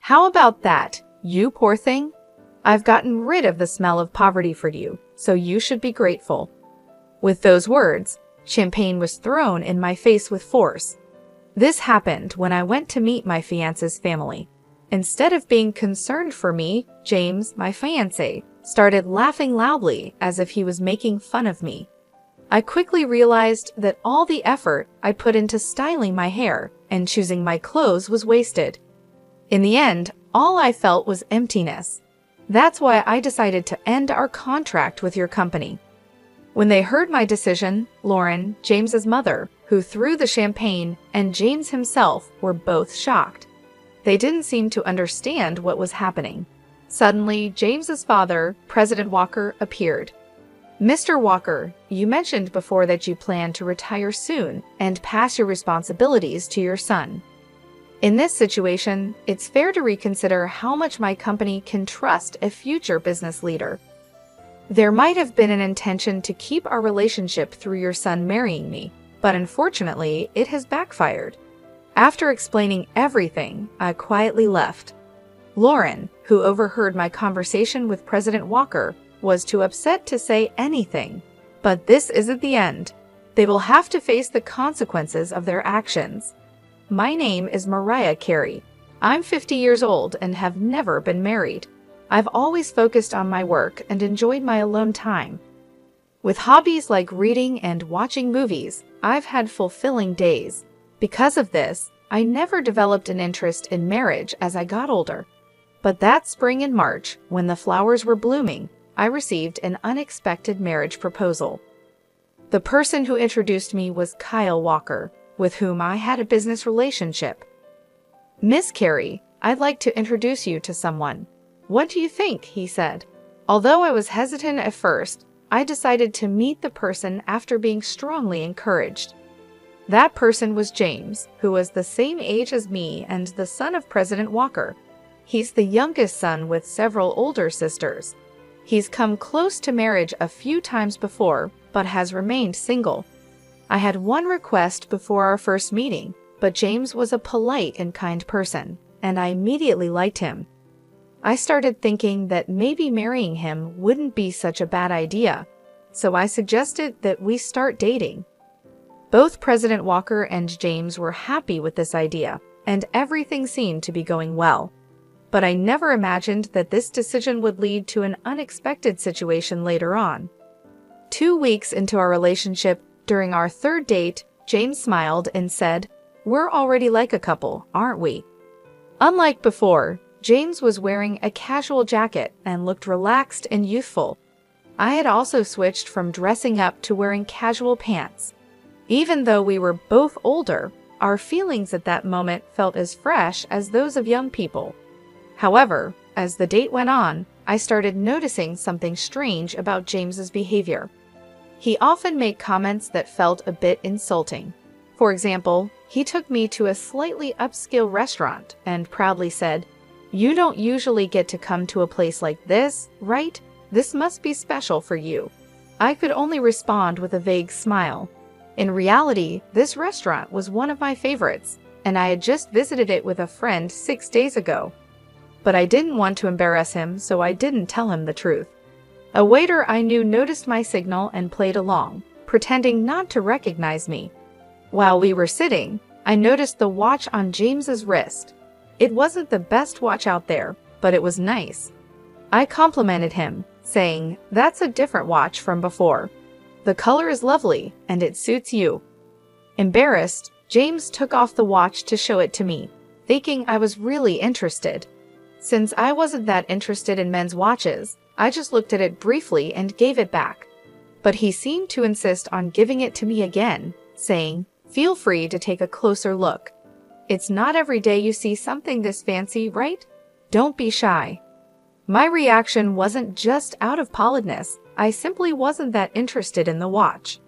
How about that, you poor thing? I've gotten rid of the smell of poverty for you, so you should be grateful." With those words, champagne was thrown in my face with force. This happened when I went to meet my fiancé's family. Instead of being concerned for me, James, my fiancé, started laughing loudly as if he was making fun of me. I quickly realized that all the effort I put into styling my hair and choosing my clothes was wasted. In the end, all I felt was emptiness. That's why I decided to end our contract with your company. When they heard my decision, Lauren, James's mother, who threw the champagne, and James himself were both shocked. They didn't seem to understand what was happening. Suddenly, James's father, President Walker, appeared. "Mr. Walker, you mentioned before that you plan to retire soon and pass your responsibilities to your son. In this situation, it's fair to reconsider how much my company can trust a future business leader. There might have been an intention to keep our relationship through your son marrying me, but unfortunately, it has backfired." After explaining everything, I quietly left. Lauren, who overheard my conversation with President Walker, was too upset to say anything. But this isn't the end. They will have to face the consequences of their actions. My name is Mariah Carey. I'm 50 years old and have never been married. I've always focused on my work and enjoyed my alone time. With hobbies like reading and watching movies, I've had fulfilling days. Because of this, I never developed an interest in marriage as I got older. But that spring in March, when the flowers were blooming, I received an unexpected marriage proposal. The person who introduced me was Kyle Walker, with whom I had a business relationship. "Miss Carey, I'd like to introduce you to someone. What do you think?" he said. Although I was hesitant at first, I decided to meet the person after being strongly encouraged. That person was James, who was the same age as me and the son of President Walker. He's the youngest son with several older sisters. He's come close to marriage a few times before, but has remained single. I had one request before our first meeting, but James was a polite and kind person, and I immediately liked him. I started thinking that maybe marrying him wouldn't be such a bad idea, so I suggested that we start dating. Both President Walker and James were happy with this idea, and everything seemed to be going well. But I never imagined that this decision would lead to an unexpected situation later on. 2 weeks into our relationship, during our third date, James smiled and said, "We're already like a couple, aren't we?" Unlike before, James was wearing a casual jacket and looked relaxed and youthful. I had also switched from dressing up to wearing casual pants. Even though we were both older, our feelings at that moment felt as fresh as those of young people. However, as the date went on, I started noticing something strange about James's behavior. He often made comments that felt a bit insulting. For example, he took me to a slightly upscale restaurant and proudly said, "You don't usually get to come to a place like this, right? This must be special for you." I could only respond with a vague smile. In reality, this restaurant was one of my favorites, and I had just visited it with a friend 6 days ago. But I didn't want to embarrass him, so I didn't tell him the truth. A waiter I knew noticed my signal and played along, pretending not to recognize me. While we were sitting, I noticed the watch on James's wrist. It wasn't the best watch out there, but it was nice. I complimented him, saying, "That's a different watch from before. The color is lovely, and it suits you." Embarrassed, James took off the watch to show it to me, thinking I was really interested. Since I wasn't that interested in men's watches, I just looked at it briefly and gave it back. But he seemed to insist on giving it to me again, saying, "Feel free to take a closer look. It's not every day you see something this fancy, right? Don't be shy." My reaction wasn't just out of politeness, I simply wasn't that interested in the watch.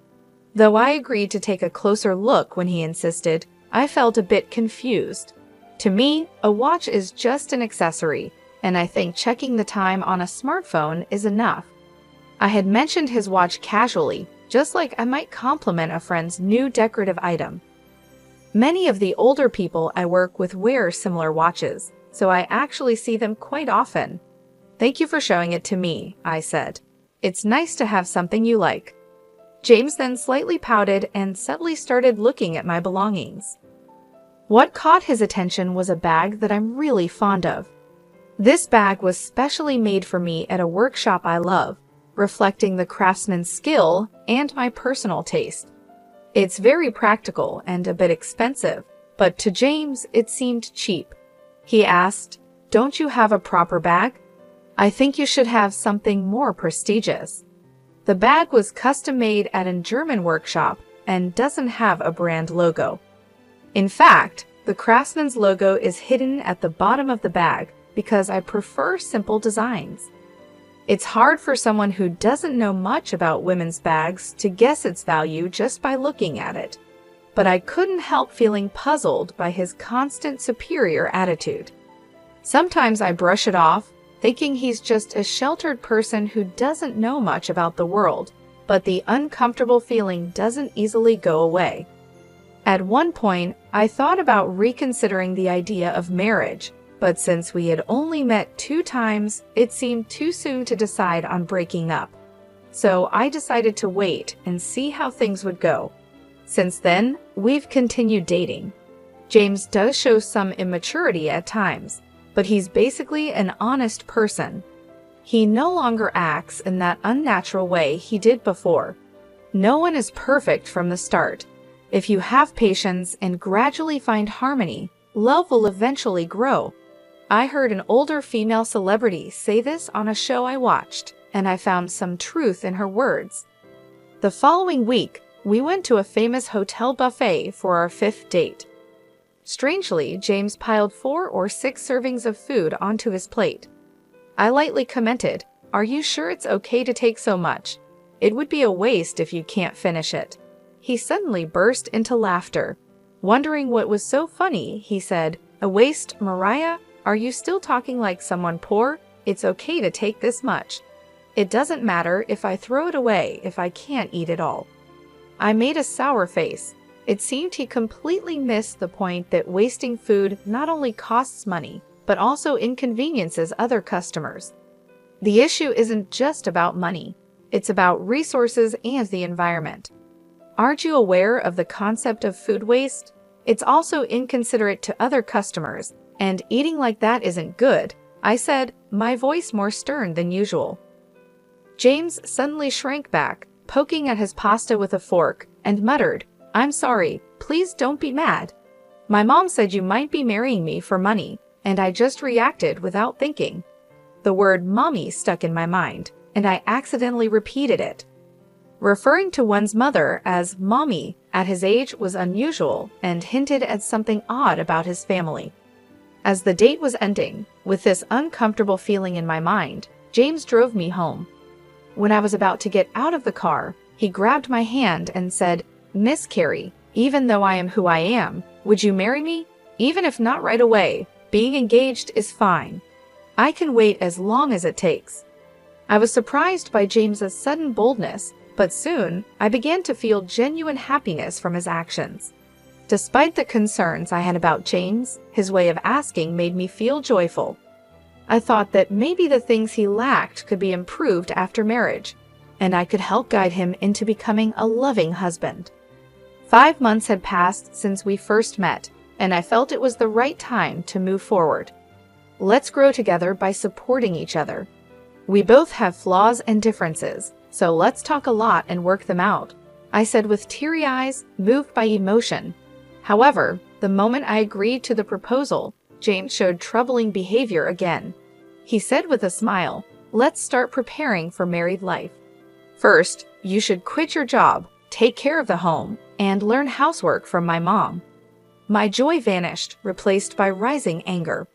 Though I agreed to take a closer look when he insisted, I felt a bit confused. To me, a watch is just an accessory, and I think checking the time on a smartphone is enough. I had mentioned his watch casually, just like I might compliment a friend's new decorative item. Many of the older people I work with wear similar watches, so I actually see them quite often. Thank you for showing it to me, I said. It's nice to have something you like. James then slightly pouted and subtly started looking at my belongings. What caught his attention was a bag that I'm really fond of. This bag was specially made for me at a workshop I love, reflecting the craftsman's skill and my personal taste. It's very practical and a bit expensive, but to James it seemed cheap. He asked, "Don't you have a proper bag? I think you should have something more prestigious." The bag was custom-made at a German workshop and doesn't have a brand logo. In fact, the craftsman's logo is hidden at the bottom of the bag because I prefer simple designs. It's hard for someone who doesn't know much about women's bags to guess its value just by looking at it. But I couldn't help feeling puzzled by his constant superior attitude. Sometimes I brush it off, thinking he's just a sheltered person who doesn't know much about the world, but the uncomfortable feeling doesn't easily go away. At one point, I thought about reconsidering the idea of marriage, but since we had only met 2 times, it seemed too soon to decide on breaking up. So I decided to wait and see how things would go. Since then, we've continued dating. James does show some immaturity at times, but he's basically an honest person. He no longer acts in that unnatural way he did before. No one is perfect from the start. If you have patience and gradually find harmony, love will eventually grow. I heard an older female celebrity say this on a show I watched, and I found some truth in her words. The following week, we went to a famous hotel buffet for our 5th date. Strangely, James piled 4 or 6 servings of food onto his plate. I lightly commented, "Are you sure it's okay to take so much? It would be a waste if you can't finish it." He suddenly burst into laughter. Wondering what was so funny, he said, "A waste, Mariah? Are you still talking like someone poor? It's okay to take this much. It doesn't matter if I throw it away if I can't eat it all." I made a sour face. It seemed he completely missed the point that wasting food not only costs money, but also inconveniences other customers. The issue isn't just about money. It's about resources and the environment. Aren't you aware of the concept of food waste? It's also inconsiderate to other customers, and eating like that isn't good, I said, my voice more stern than usual. James suddenly shrank back, poking at his pasta with a fork, and muttered, "I'm sorry, please don't be mad. My mom said you might be marrying me for money, and I just reacted without thinking." The word mommy stuck in my mind, and I accidentally repeated it. Referring to one's mother as mommy at his age was unusual and hinted at something odd about his family. As the date was ending, with this uncomfortable feeling in my mind, James drove me home. When I was about to get out of the car, he grabbed my hand and said, "Miss Carey, even though I am who I am, would you marry me? Even if not right away, being engaged is fine. I can wait as long as it takes." I was surprised by James's sudden boldness, but soon I began to feel genuine happiness from his actions. Despite the concerns I had about James, his way of asking made me feel joyful. I thought that maybe the things he lacked could be improved after marriage, and I could help guide him into becoming a loving husband. 5 months had passed since we first met, and I felt it was the right time to move forward. Let's grow together by supporting each other. We both have flaws and differences, so let's talk a lot and work them out, I said with teary eyes, moved by emotion. However, the moment I agreed to the proposal, James showed troubling behavior again. He said with a smile, "Let's start preparing for married life. First, you should quit your job, take care of the home, and learn housework from my mom." My joy vanished, replaced by rising anger.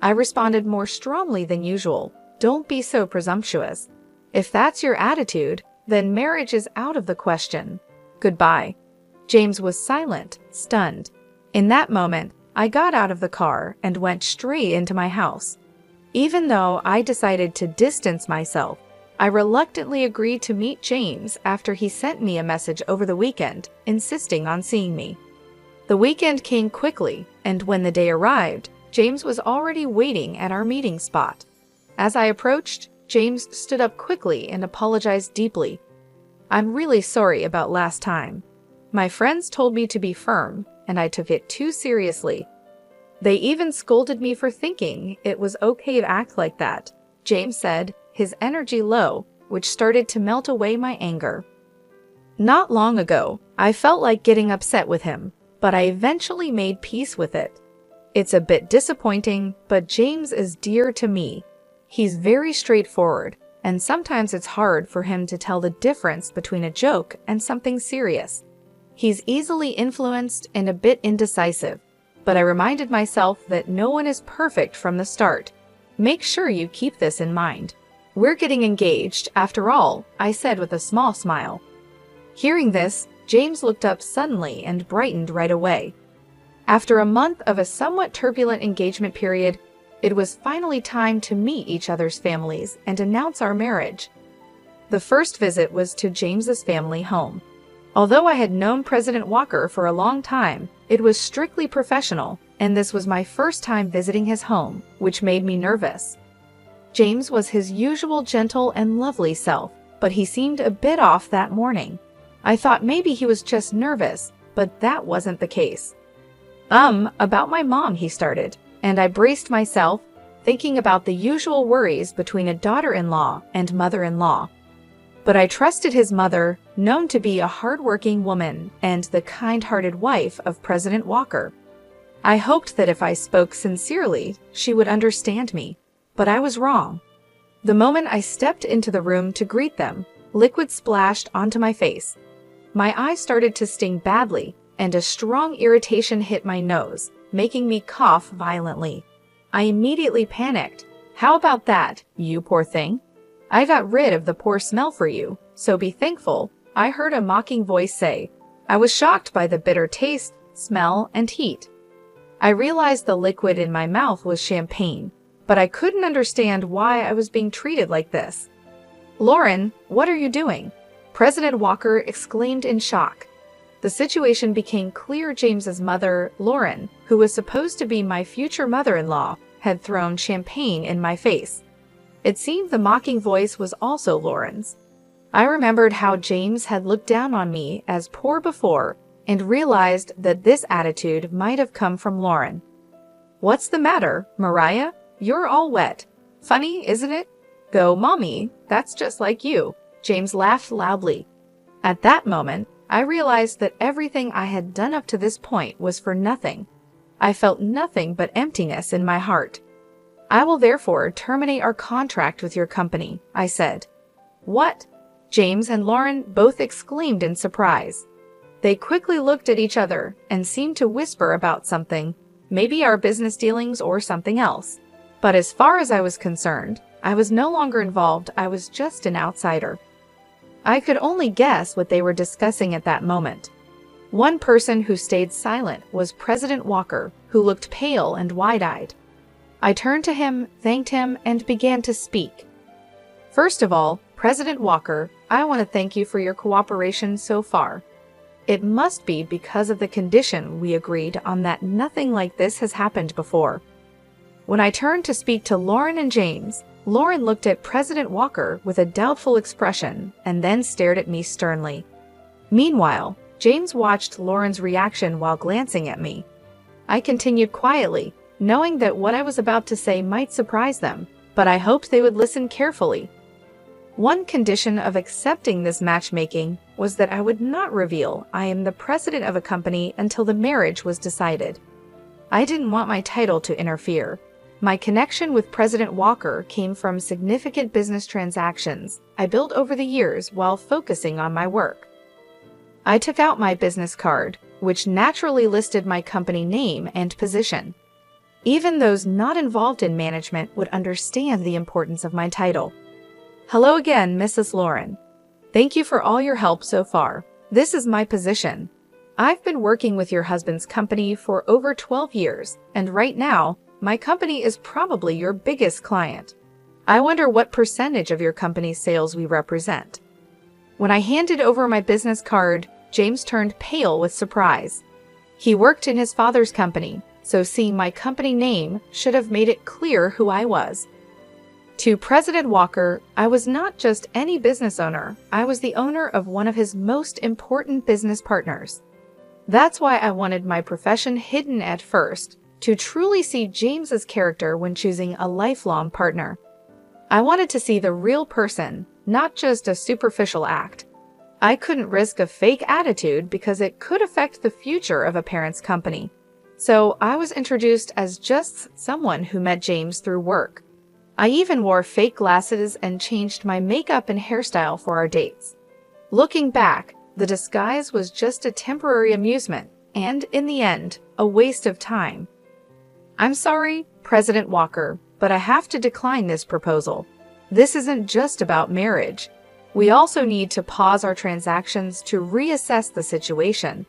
I responded more strongly than usual. "Don't be so presumptuous. If that's your attitude, then marriage is out of the question. Goodbye." James was silent, stunned. In that moment, I got out of the car and went straight into my house. Even though I decided to distance myself, I reluctantly agreed to meet James after he sent me a message over the weekend, insisting on seeing me. The weekend came quickly, and when the day arrived, James was already waiting at our meeting spot. As I approached, James stood up quickly and apologized deeply. "I'm really sorry about last time. My friends told me to be firm, and I took it too seriously. They even scolded me for thinking it was okay to act like that," James said, his energy low, which started to melt away my anger. Not long ago, I felt like getting upset with him, but I eventually made peace with it. It's a bit disappointing, but James is dear to me. He's very straightforward, and sometimes it's hard for him to tell the difference between a joke and something serious. He's easily influenced and a bit indecisive, but I reminded myself that no one is perfect from the start. Make sure you keep this in mind. "We're getting engaged, after all," I said with a small smile. Hearing this, James looked up suddenly and brightened right away. After a month of a somewhat turbulent engagement period, it was finally time to meet each other's families and announce our marriage. The first visit was to James's family home. Although I had known President Walker for a long time, it was strictly professional, and this was my first time visiting his home, which made me nervous. James was his usual gentle and lovely self, but he seemed a bit off that morning. I thought maybe he was just nervous, but that wasn't the case. About my mom," he started, and I braced myself, thinking about the usual worries between a daughter-in-law and mother-in-law. But I trusted his mother, known to be a hardworking woman and the kind-hearted wife of President Walker. I hoped that if I spoke sincerely, she would understand me, but I was wrong. The moment I stepped into the room to greet them, liquid splashed onto my face. My eyes started to sting badly, and a strong irritation hit my nose, making me cough violently. I immediately panicked. "How about that, you poor thing? I got rid of the poor smell for you, so be thankful," I heard a mocking voice say. I was shocked by the bitter taste, smell, and heat. I realized the liquid in my mouth was champagne, but I couldn't understand why I was being treated like this. "Lauren, what are you doing?" President Walker exclaimed in shock. The situation became clear. James's mother, Lauren, who was supposed to be my future mother-in-law, had thrown champagne in my face. It seemed the mocking voice was also Lauren's. I remembered how James had looked down on me as poor before and realized that this attitude might have come from Lauren. "What's the matter, Mariah? You're all wet. Funny, isn't it? Go, Mommy, that's just like you." James laughed loudly. At that moment, I realized that everything I had done up to this point was for nothing. I felt nothing but emptiness in my heart. "I will therefore terminate our contract with your company," I said. "What?" James and Lauren both exclaimed in surprise. They quickly looked at each other and seemed to whisper about something, maybe our business dealings or something else. But as far as I was concerned, I was no longer involved. I was just an outsider. I could only guess what they were discussing at that moment. One person who stayed silent was President Walker, who looked pale and wide-eyed. I turned to him, thanked him, and began to speak. "First of all, President Walker, I want to thank you for your cooperation so far. It must be because of the condition we agreed on that nothing like this has happened before." When I turned to speak to Lauren and James, Lauren looked at President Walker with a doubtful expression and then stared at me sternly. Meanwhile, James watched Lauren's reaction while glancing at me. I continued quietly, knowing that what I was about to say might surprise them, but I hoped they would listen carefully. One condition of accepting this matchmaking was that I would not reveal I am the president of a company until the marriage was decided. I didn't want my title to interfere. My connection with President Walker came from significant business transactions I built over the years while focusing on my work. I took out my business card, which naturally listed my company name and position. Even those not involved in management would understand the importance of my title. "Hello again, Mrs. Lauren. Thank you for all your help so far. This is my position. I've been working with your husband's company for over 12 years, and right now, my company is probably your biggest client. I wonder what percentage of your company's sales we represent." When I handed over my business card, James turned pale with surprise. He worked in his father's company, so seeing my company name should have made it clear who I was. To President Walker, I was not just any business owner, I was the owner of one of his most important business partners. That's why I wanted my profession hidden at first, to truly see James's character when choosing a lifelong partner. I wanted to see the real person, not just a superficial act. I couldn't risk a fake attitude because it could affect the future of a parent's company. So I was introduced as just someone who met James through work. I even wore fake glasses and changed my makeup and hairstyle for our dates. Looking back, the disguise was just a temporary amusement and, in the end, a waste of time. I'm sorry, President Walker, but I have to decline this proposal. This isn't just about marriage. We also need to pause our transactions to reassess the situation,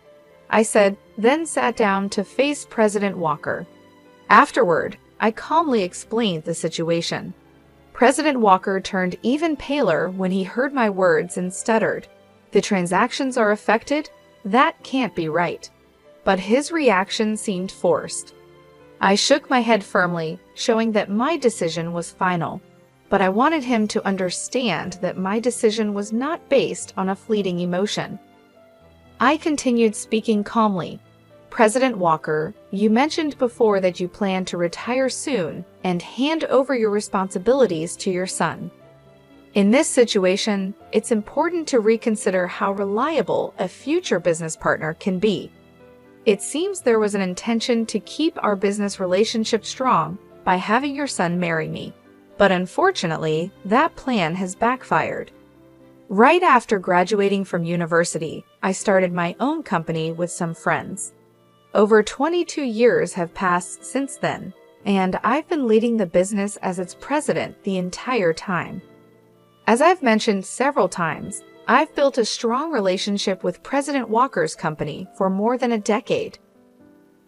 I said, then sat down to face President Walker. Afterward, I calmly explained the situation. President Walker turned even paler when he heard my words and stuttered. The transactions are affected? That can't be right. But his reaction seemed forced. I shook my head firmly, showing that my decision was final. But I wanted him to understand that my decision was not based on a fleeting emotion. I continued speaking calmly. President Walker, you mentioned before that you plan to retire soon and hand over your responsibilities to your son. In this situation, it's important to reconsider how reliable a future business partner can be. It seems there was an intention to keep our business relationship strong by having your son marry me. But unfortunately, that plan has backfired. Right after graduating from university, I started my own company with some friends. Over 22 years have passed since then, and I've been leading the business as its president the entire time. As I've mentioned several times, I've built a strong relationship with President Walker's company for more than a decade.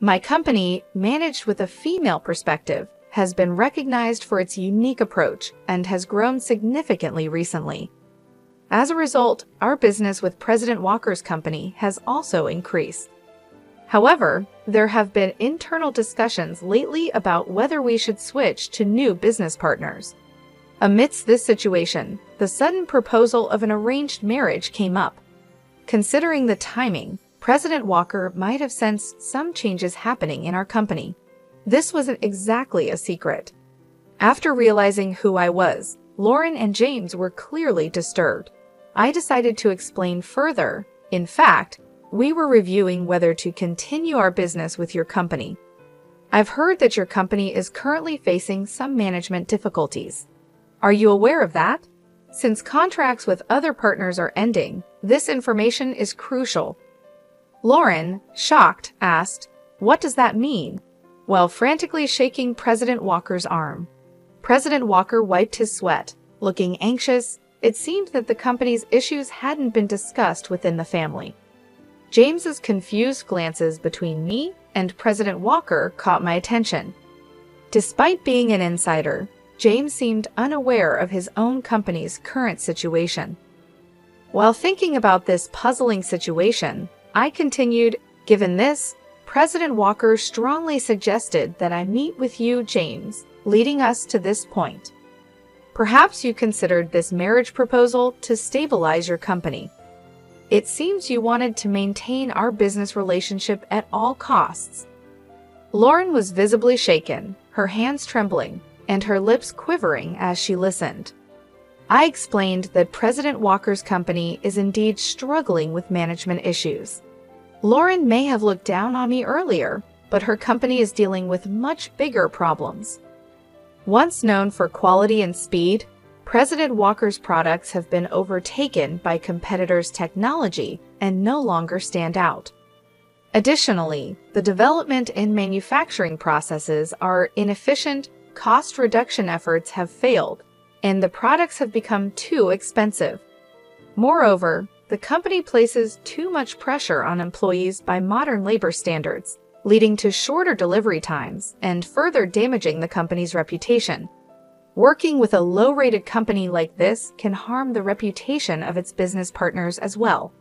My company, managed with a female perspective, has been recognized for its unique approach and has grown significantly recently. As a result, our business with President Walker's company has also increased. However, there have been internal discussions lately about whether we should switch to new business partners. Amidst this situation, the sudden proposal of an arranged marriage came up. Considering the timing, President Walker might have sensed some changes happening in our company. This wasn't exactly a secret. After realizing who I was, Lauren and James were clearly disturbed. I decided to explain further. In fact, we were reviewing whether to continue our business with your company. I've heard that your company is currently facing some management difficulties. Are you aware of that? Since contracts with other partners are ending, this information is crucial. Lauren, shocked, asked, "What does that mean?" while frantically shaking President Walker's arm. President Walker wiped his sweat. Looking anxious, it seemed that the company's issues hadn't been discussed within the family. James's confused glances between me and President Walker caught my attention. Despite being an insider, James seemed unaware of his own company's current situation. While thinking about this puzzling situation, I continued, "Given this, President Walker strongly suggested that I meet with you, James, leading us to this point. Perhaps you considered this marriage proposal to stabilize your company. It seems you wanted to maintain our business relationship at all costs." Lauren was visibly shaken, her hands trembling, and her lips quivering as she listened. I explained that President Walker's company is indeed struggling with management issues. Lauren may have looked down on me earlier, but her company is dealing with much bigger problems. Once known for quality and speed, President Walker's products have been overtaken by competitors' technology and no longer stand out. Additionally, the development and manufacturing processes are inefficient, cost reduction efforts have failed, and the products have become too expensive. Moreover, the company places too much pressure on employees by modern labor standards, leading to shorter delivery times and further damaging the company's reputation. Working with a low-rated company like this can harm the reputation of its business partners as well.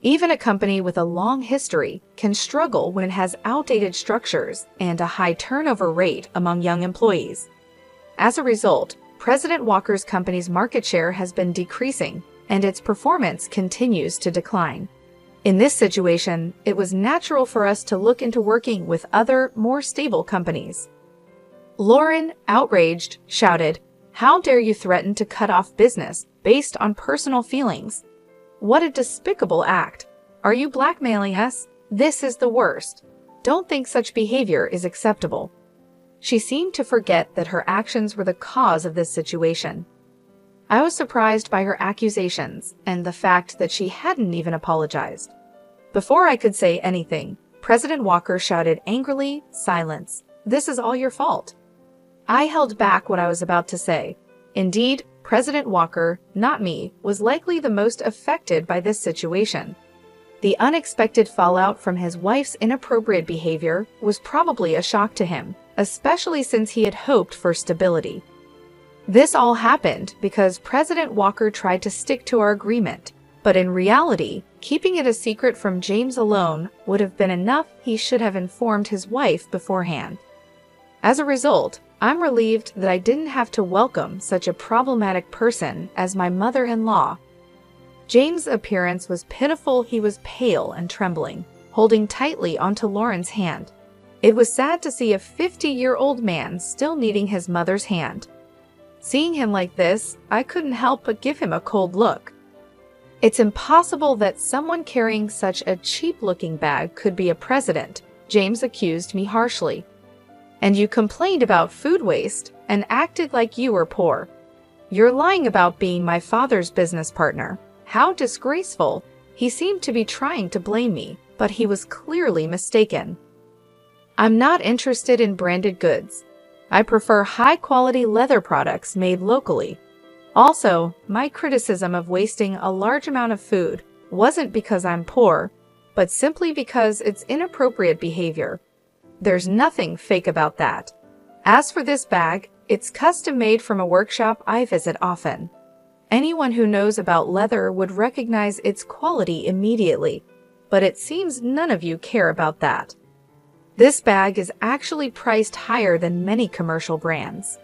Even a company with a long history can struggle when it has outdated structures and a high turnover rate among young employees. As a result, President Walker's company's market share has been decreasing, and its performance continues to decline. In this situation, it was natural for us to look into working with other, more stable companies. Lauren, outraged, shouted, "How dare you threaten to cut off business based on personal feelings? What a despicable act! Are you blackmailing us? This is the worst. Don't think such behavior is acceptable." She seemed to forget that her actions were the cause of this situation. I was surprised by her accusations and the fact that she hadn't even apologized. Before I could say anything, President Walker shouted angrily, "Silence! This is all your fault." I held back what I was about to say. Indeed, President Walker, not me, was likely the most affected by this situation. The unexpected fallout from his wife's inappropriate behavior was probably a shock to him, especially since he had hoped for stability. This all happened because President Walker tried to stick to our agreement, but in reality, keeping it a secret from James alone would have been enough. He should have informed his wife beforehand. As a result, I'm relieved that I didn't have to welcome such a problematic person as my mother-in-law. James' appearance was pitiful. He was pale and trembling, holding tightly onto Lauren's hand. It was sad to see a 50-year-old man still needing his mother's hand. Seeing him like this, I couldn't help but give him a cold look. It's impossible that someone carrying such a cheap-looking bag could be a president, James accused me harshly. And you complained about food waste and acted like you were poor. You're lying about being my father's business partner. How disgraceful! He seemed to be trying to blame me, but he was clearly mistaken. I'm not interested in branded goods. I prefer high-quality leather products made locally. Also, my criticism of wasting a large amount of food wasn't because I'm poor, but simply because it's inappropriate behavior. There's nothing fake about that. As for this bag, it's custom-made from a workshop I visit often. Anyone who knows about leather would recognize its quality immediately, but it seems none of you care about that. This bag is actually priced higher than many commercial brands.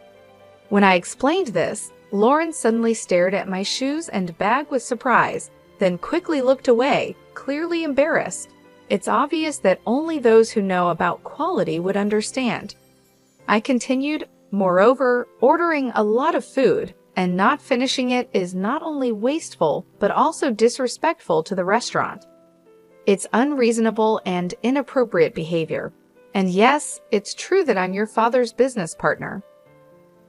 When I explained this, Lauren suddenly stared at my shoes and bag with surprise, then quickly looked away, clearly embarrassed. It's obvious that only those who know about quality would understand. I continued, moreover, ordering a lot of food and not finishing it is not only wasteful, but also disrespectful to the restaurant. It's unreasonable and inappropriate behavior. And yes, it's true that I'm your father's business partner.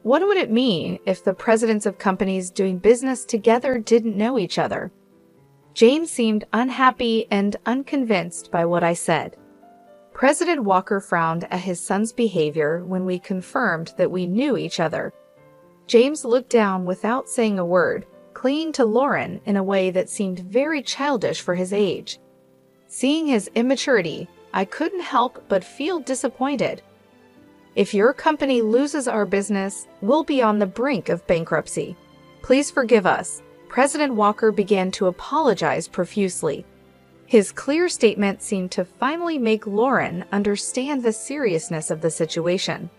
What would it mean if the presidents of companies doing business together didn't know each other? James seemed unhappy and unconvinced by what I said. President Walker frowned at his son's behavior when we confirmed that we knew each other. James looked down without saying a word, clinging to Lauren in a way that seemed very childish for his age. Seeing his immaturity, I couldn't help but feel disappointed. If your company loses our business, we'll be on the brink of bankruptcy. Please forgive us. President Walker began to apologize profusely. His clear statement seemed to finally make Lauren understand the seriousness of the situation.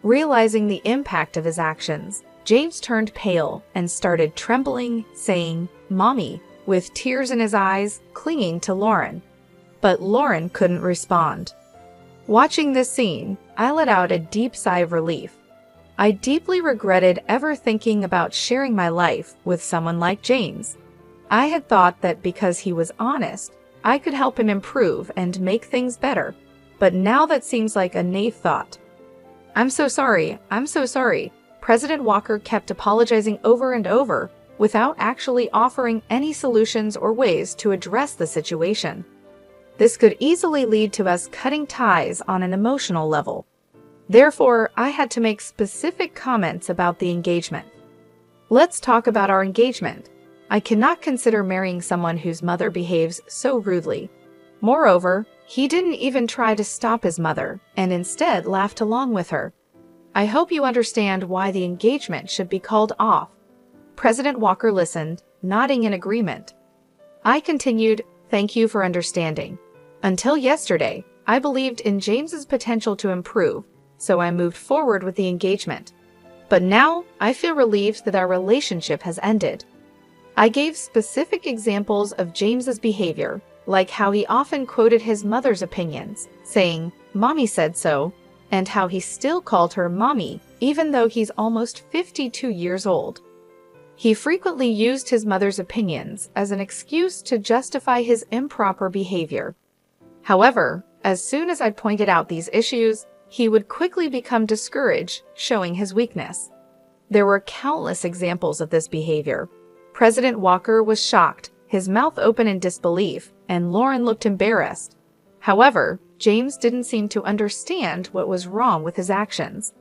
Realizing the impact of his actions, James turned pale and started trembling, saying, "Mommy," with tears in his eyes, clinging to Lauren. But Lauren couldn't respond. Watching this scene, I let out a deep sigh of relief. I deeply regretted ever thinking about sharing my life with someone like James. I had thought that because he was honest, I could help him improve and make things better, but now that seems like a naive thought. I'm so sorry. President Walker kept apologizing over and over, without actually offering any solutions or ways to address the situation. This could easily lead to us cutting ties on an emotional level. Therefore, I had to make specific comments about the engagement. Let's talk about our engagement. I cannot consider marrying someone whose mother behaves so rudely. Moreover, he didn't even try to stop his mother, and instead laughed along with her. I hope you understand why the engagement should be called off. President Walker listened, nodding in agreement. I continued, Thank you for understanding. Until yesterday, I believed in James's potential to improve, so I moved forward with the engagement. But now, I feel relieved that our relationship has ended. I gave specific examples of James's behavior, like how he often quoted his mother's opinions, saying, "Mommy said so," and how he still called her Mommy, even though he's almost 52 years old. He frequently used his mother's opinions as an excuse to justify his improper behavior. However, as soon as I pointed out these issues, he would quickly become discouraged, showing his weakness. There were countless examples of this behavior. President Walker was shocked, his mouth open in disbelief, and Lauren looked embarrassed. However, James didn't seem to understand what was wrong with his actions.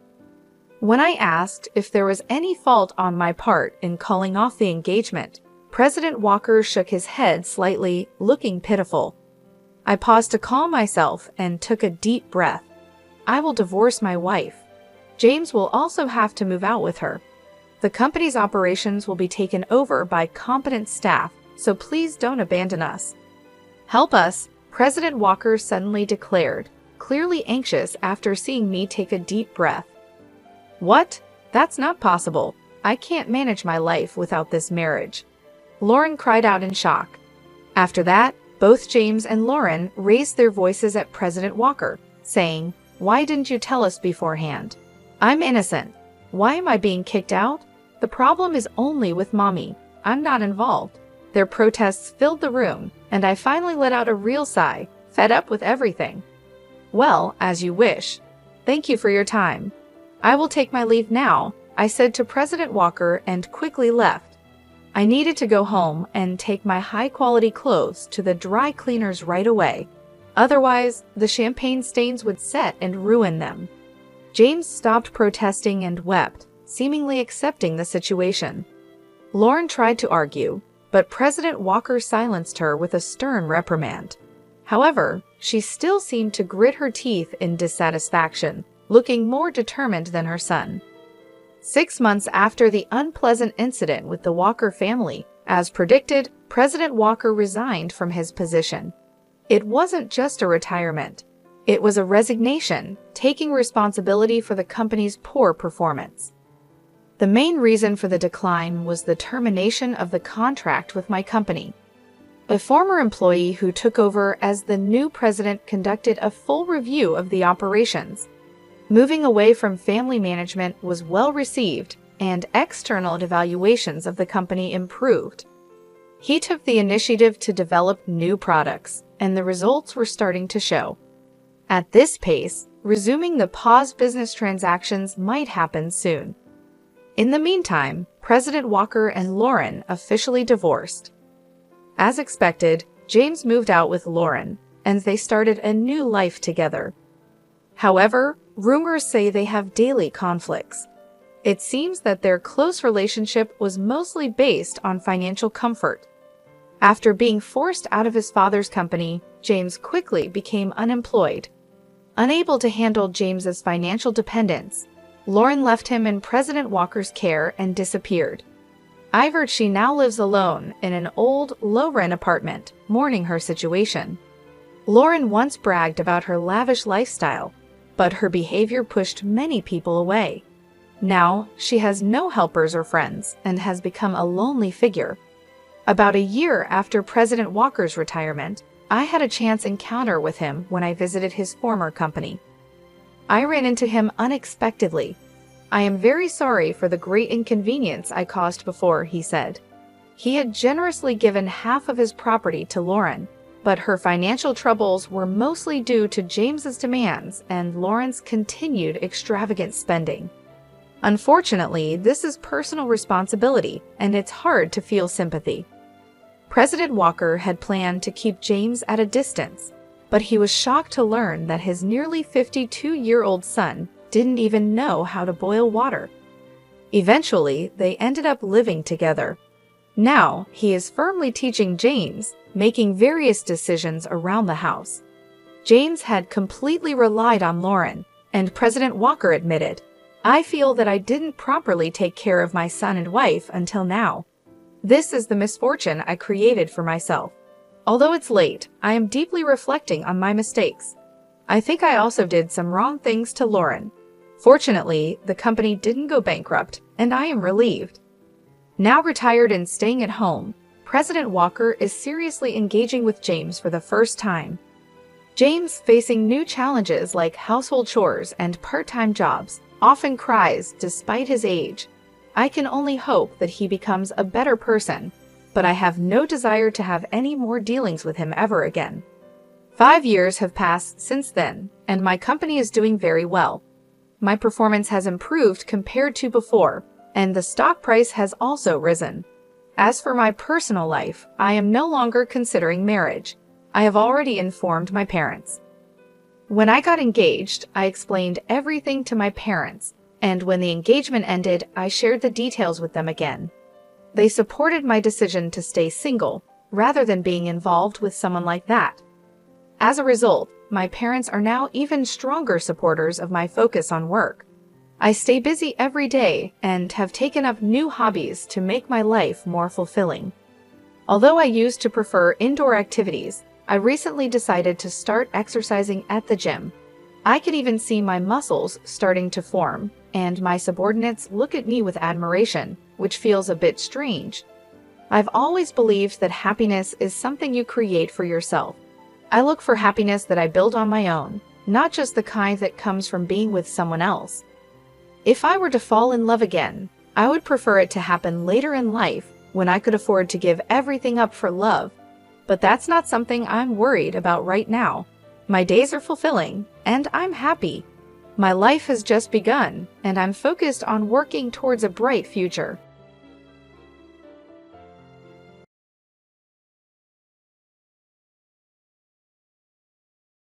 When I asked if there was any fault on my part in calling off the engagement, President Walker shook his head slightly, looking pitiful. I paused to calm myself and took a deep breath. I will divorce my wife. James will also have to move out with her. The company's operations will be taken over by competent staff, so please don't abandon us. Help us, President Walker suddenly declared, clearly anxious after seeing me take a deep breath. What? That's not possible. I can't manage my life without this marriage. Lauren cried out in shock. After that, both James and Lauren raised their voices at President Walker, saying, "Why didn't you tell us beforehand? I'm innocent. Why am I being kicked out? The problem is only with Mommy. I'm not involved." Their protests filled the room, and I finally let out a real sigh, fed up with everything. "Well, as you wish. Thank you for your time. I will take my leave now," I said to President Walker and quickly left. I needed to go home and take my high-quality clothes to the dry cleaners right away. Otherwise, the champagne stains would set and ruin them. James stopped protesting and wept, seemingly accepting the situation. Lauren tried to argue, but President Walker silenced her with a stern reprimand. However, she still seemed to grit her teeth in dissatisfaction, looking more determined than her son. 6 months after the unpleasant incident with the Walker family, as predicted, President Walker resigned from his position. It wasn't just a retirement. It was a resignation, taking responsibility for the company's poor performance. The main reason for the decline was the termination of the contract with my company. A former employee who took over as the new president conducted a full review of the operations. Moving away from family management was well received, and external evaluations of the company improved. He took the initiative to develop new products, and the results were starting to show. At this pace, resuming the paused business transactions might happen soon. In the meantime, President Walker and Lauren officially divorced. As expected, James moved out with Lauren, and they started a new life together. However, rumors say they have daily conflicts. It seems that their close relationship was mostly based on financial comfort. After being forced out of his father's company, James quickly became unemployed. Unable to handle James's financial dependence, Lauren left him in President Walker's care and disappeared. I've heard she now lives alone in an old, low-rent apartment, mourning her situation. Lauren once bragged about her lavish lifestyle, but her behavior pushed many people away. Now, she has no helpers or friends and has become a lonely figure. About a year after President Walker's retirement, I had a chance encounter with him when I visited his former company. I ran into him unexpectedly. "I am very sorry for the great inconvenience I caused before," he said. He had generously given half of his property to Lauren, but her financial troubles were mostly due to James's demands and Lauren's continued extravagant spending. Unfortunately, this is personal responsibility, and it's hard to feel sympathy. President Walker had planned to keep James at a distance, but he was shocked to learn that his nearly 52-year-old son didn't even know how to boil water. Eventually, they ended up living together. Now, he is firmly teaching James, making various decisions around the house. James had completely relied on Lauren, and President Walker admitted, "I feel that I didn't properly take care of my son and wife until now. This is the misfortune I created for myself." Although it's late, I am deeply reflecting on my mistakes. I think I also did some wrong things to Lauren. Fortunately, the company didn't go bankrupt, and I am relieved. Now retired and staying at home, President Walker is seriously engaging with James for the first time. James, facing new challenges like household chores and part-time jobs, often cries despite his age. I can only hope that he becomes a better person, but I have no desire to have any more dealings with him ever again. 5 years have passed since then, and my company is doing very well. My performance has improved compared to before, and the stock price has also risen. As for my personal life, I am no longer considering marriage. I have already informed my parents. When I got engaged, I explained everything to my parents, and when the engagement ended, I shared the details with them again. They supported my decision to stay single, rather than being involved with someone like that. As a result, my parents are now even stronger supporters of my focus on work. I stay busy every day and have taken up new hobbies to make my life more fulfilling. Although I used to prefer indoor activities, I recently decided to start exercising at the gym. I can even see my muscles starting to form, and my subordinates look at me with admiration, which feels a bit strange. I've always believed that happiness is something you create for yourself. I look for happiness that I build on my own, not just the kind that comes from being with someone else. If I were to fall in love again, I would prefer it to happen later in life when I could afford to give everything up for love. But that's not something I'm worried about right now. My days are fulfilling, and I'm happy. My life has just begun, and I'm focused on working towards a bright future.